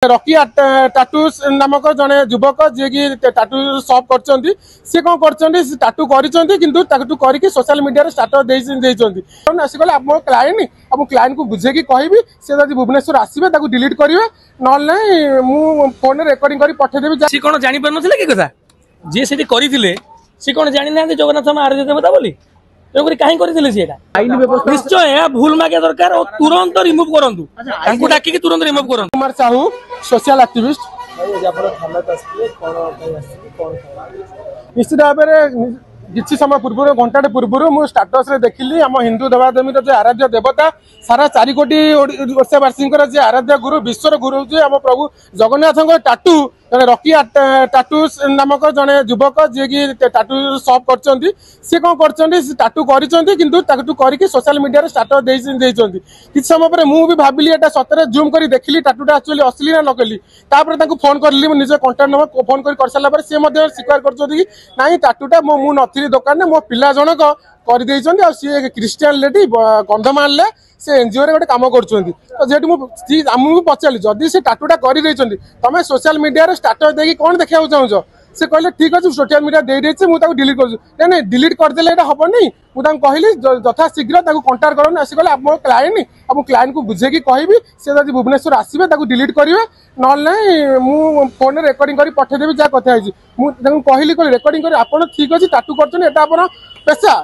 Rocky टाटूस नामक जड़े युवक जी की टाटू शॉप करछंती से कौन करछंती टाटू करिसंती किंतु टाटू करके सोशल मीडिया रे स्टाटस देइसंती आसी गले आप क्लाइंट आप क्लाइंट को बुझे की कहबी से जदी भुवनेश्वर आसीबे ताकू डिलीट करिवे नल नै मु फोन रे रिकॉर्डिंग करी पठे देबी से कोन जानि पर नथिले की कथा जे सेठी करिथिले से कोन जानि नांती जगन्नाथ आरती देवता बोली तेणुक कहीं निश्चय भूल मागे दरकार और तुरंत रिमूव करूँ डाकी तुरंत रिमूव करूँ। कुमार साहू सोशल एक्टिविस्ट निश्चित भाव में किसी समय पूर्व घंटा पूर्व मुझे स्टाटस रे देखिली आम हिंदू देवादेवी जो आराध्य देवता सारा 4 कोटी ओडिशावासी आराध्य गुरु विश्वर गुरु हूँ आम प्रभु जगन्नाथ टाटू जड़े रॉकी टाटूस नामक जड़े युवक जी की टाटू शॉप करछंती से कौन करछंती टाटू करिसंती किंतु टाटू करके सोशल मीडिया रे स्टाटस देइसंती किछ समय पर मु भी भाबिली एटा सतरे जूम करी देखिली टाटूटा एक्चुअली असली ना नकली तापर तांको फोन करली मो निज कांटेक्ट नंबर फोन कर सारा पर से मध्य स्वीकार करछंती कि नाही टाटूटा मु नथिली दुकान ने मो पिला जनक कर देइसंती आ सी क्रिश्चियन लेडी गंधमाल ले से एनजीओ रे गोटे काम करछंती तो जेटु मु पचाली जदी से टाटूटा कर देइसंती तमे सोशल मीडिया रे स्टाटस देकी कोन देखिया चाहछो से कहले ठीक अच्छे सोशल मीडिया दे देछि मु ताको डिलीट कर नहीं डिलीट कर देले एटा हबनी मु ताको कहली यथा शीघ्र ताको कांटेक्ट करन आसी गले आप क्लाइंट आप क्लाइंट को बुझे की कहबी से जदी भुवनेश्वर आसीबे ताको डिलीट करिवे नल नै मु फोन रे रिकॉर्डिंग करी पठे देबी जा कथा है मु ताको कहली रिकॉर्डिंग करी आपण ठीक अछि टाटू करछन एटा आपण पेशा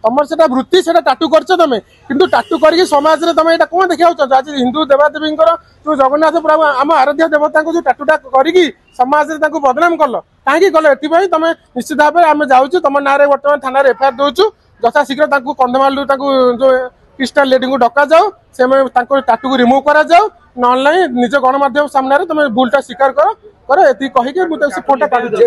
तमर सेटा वृत्ति सेटा टाटू करछ तमे किंतु टाटू करके समाज रे तमे एटा कोन देखिया छ आज हिंदू देवादेवी जो जगन्नाथ प्रभु आम आराध्य देवता को जो टाटूटा करिकी समाज रे ताको बदनाम करलो काहे कल एथि तमे निश्चित भाव में आम जाऊँ तुम ना बर्तमान थाना एफआईआर दौचु यथा शीघ्र कंधमाल जो क्रिस्टाल लेडी को डका जाऊ से टाटू को रिमूव करा जाऊ ना निज गणमाध्यम सामने तुम भूलटा स्वीकार कर ये कहीकि फोटा काटुचे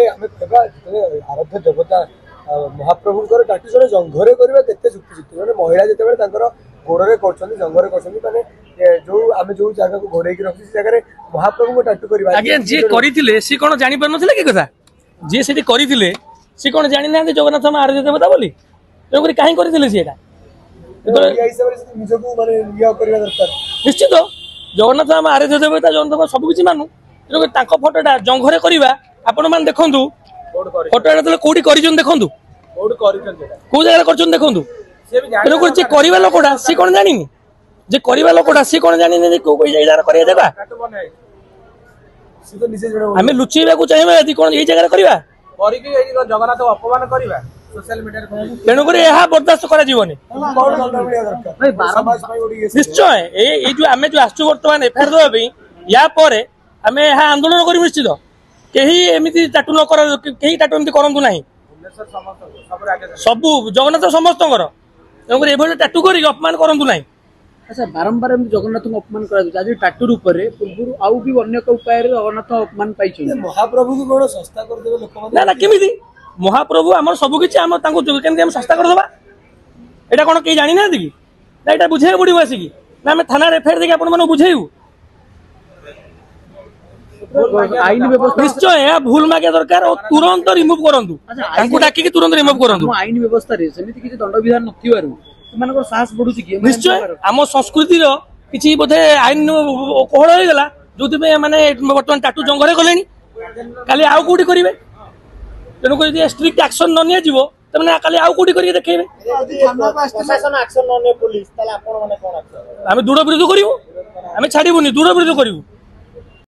आराध्य देवता महाप्रभु टाटू जड़े जंघरे करवा केते जुक्तियुक्त माने महिला जेतेबेले तांकर गोड़े करछन्ती जंघरे करछन्ती माने जो आमे जो जगह को घोड़े की रखी जगह रे महाप्रभु को टाटू करबा आगे जे करिथिले से कोन जानि पर नथिले की कथा जे सेठी करिथिले से कोन जानि नांती जगन्नाथ आरती देवता बोली तेणुक कहीं करिथिले से एटा निजको माने निया करबा दरकार निश्चित जगन्नाथ आरती देवता जगन्नाथ सब किछि मानु तेणुक तांको फोटोटा जंघरे करबा आपण मान देखंतु फोटोटा तले कोडी करिजन देखंतु को जगह करछन देखंतु तेणुक जे करबा लोकटा से कोन जानिनी जे करबा लोकटा से कोन जानिनी को जगह करिया देबा आमे लुचेबा को चाहिबा यदि कोन ए जगह करबा करिके जगन्नाथ अपमान करबा सोशल मीडिया तेणुक यह बर्दाश्त करा जीवनी निश्चय ये जो आमे जो आसु वर्तमान एफआईआर देबा या परे आमे यह आंदोलन करी निश्चित केही एमिति टाटू न कर केही टाटू एमिति करंतु नाही सब जगन्नाथ समस्त तेणुक एभली टाटू करी अपमान करंतु नाही। अच्छा बारंबार जगन्नाथ को अपमान करा आज टाटू रूप रे पूर्व आउ भी अन्य उपाय रे जगन्नाथ अपमान पाइछ महाप्रभु को कोन सस्ता कर देबे लोक ना ना केमिति महाप्रभु आम सब किछि आम तांको केमिति हम सस्ता कर देबा एटा कोन के जानि ना कि ना एटा बुझे पड़िबो आसी ना हम थाना एफआईआर देके आपण माने बुझेयु आईन व्यवस्था निश्चय भूल मागे दरकार और तुरंत रिमूव करूँ डाकी तुरंत रिमूव करूँ आईन व्यवस्था रे समिति किछि दंड विधान नथिबारु मानकर साहस बढ़ुची कि निश्चय आम संस्कृति किछि बोधे आईन कोहळ हो गला जोथि माने वर्तमान टाटू जंगरे गलेनी काली आउ कोठी करिवे तेणुक यदि स्ट्रिक्ट एक्शन न निया जीवो तमने काली आउ कोठी करिके देखेबे प्रशासन एक्शन न ने पुलिस ताले आपण माने कोन एक्शन आमे दूर विरोध करिवो आमे छाड़ीबुनी दूर विरोध करिवो